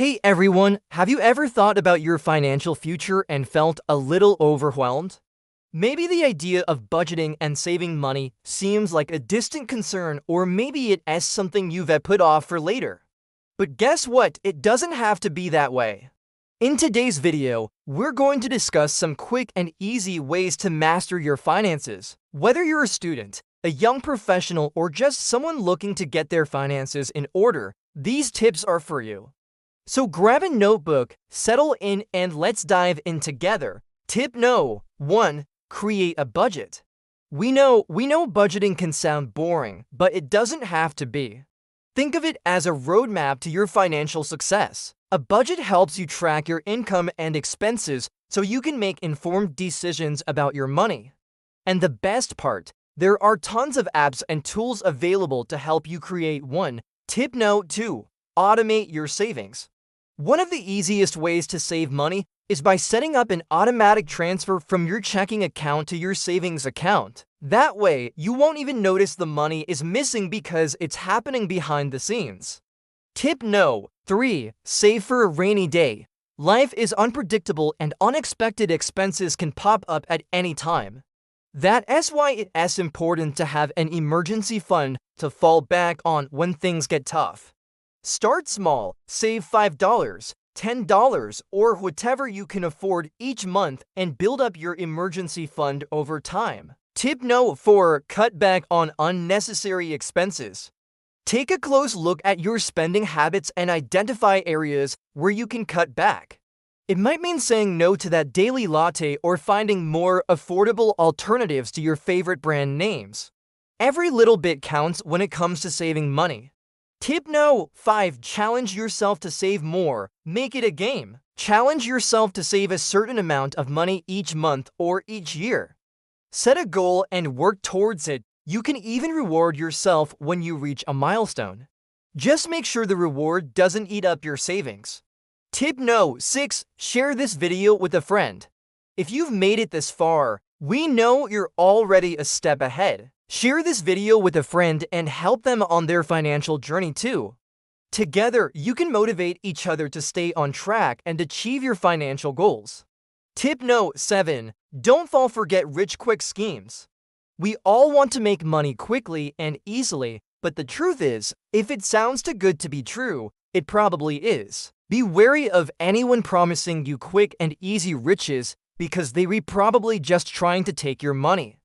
Hey everyone, have you ever thought about your financial future and felt a little overwhelmed? Maybe the idea of budgeting and saving money seems like a distant concern, or maybe it is something you've put off for later. But guess what? It doesn't have to be that way. In today's video, we're going to discuss some quick and easy ways to master your finances. Whether you're a student, a young professional, or just someone looking to get their finances in order, these tips are for you. So grab a notebook, settle in, and let's dive in together. Tip no. 1. Create a budget. We know budgeting can sound boring, but it doesn't have to be. Think of it as a roadmap to your financial success. A budget helps you track your income and expenses so you can make informed decisions about your money. And the best part, there are tons of apps and tools available to help you create one. Tip no. 2. Automate your savings. One of the easiest ways to save money is by setting up an automatic transfer from your checking account to your savings account. That way, you won't even notice the money is missing because it's happening behind the scenes. Tip no. 3. Save for a rainy day. Life is unpredictable and unexpected expenses can pop up at any time. That's why it's important to have an emergency fund to fall back on when things get tough. Start small, save $5, $10, or whatever you can afford each month and build up your emergency fund over time. Tip no. 4. Cut back on unnecessary expenses. Take a close look at your spending habits and identify areas where you can cut back. It might mean saying no to that daily latte or finding more affordable alternatives to your favorite brand names. Every little bit counts when it comes to saving money. Tip no. 5. Challenge yourself to save more. Make it a game. Challenge yourself to save a certain amount of money each month or each year. Set a goal and work towards it. You can even reward yourself when you reach a milestone. Just make sure the reward doesn't eat up your savings. Tip no. 6. Share this video with a friend. If you've made it this far, we know you're already a step ahead. Share this video with a friend and help them on their financial journey too. Together, you can motivate each other to stay on track and achieve your financial goals. Tip no. 7. Don't fall for get-rich-quick schemes. We all want to make money quickly and easily, but the truth is, if it sounds too good to be true, it probably is. Be wary of anyone promising you quick and easy riches because they were probably just trying to take your money.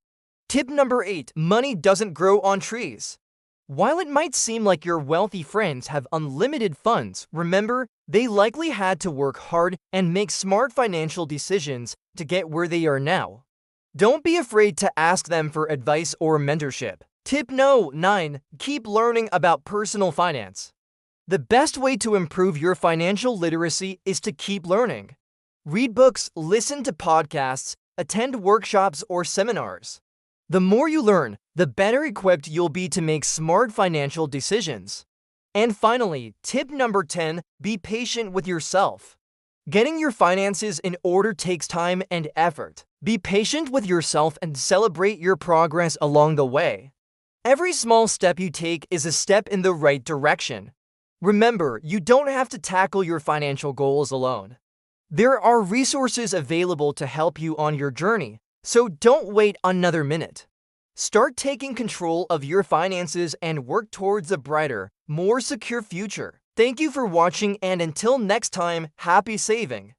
Tip number 8. Money doesn't grow on trees. While it might seem like your wealthy friends have unlimited funds, remember, they likely had to work hard and make smart financial decisions to get where they are now. Don't be afraid to ask them for advice or mentorship. Tip no. 9. Keep learning about personal finance. The best way to improve your financial literacy is to keep learning. Read books, listen to podcasts, attend workshops or seminars. The more you learn, the better equipped you'll be to make smart financial decisions. And finally, tip number 10, be patient with yourself. Getting your finances in order takes time and effort. Be patient with yourself and celebrate your progress along the way. Every small step you take is a step in the right direction. Remember, you don't have to tackle your financial goals alone. There are resources available to help you on your journey. So don't wait another minute. Start taking control of your finances and work towards a brighter, more secure future. Thank you for watching, and until next time, happy saving.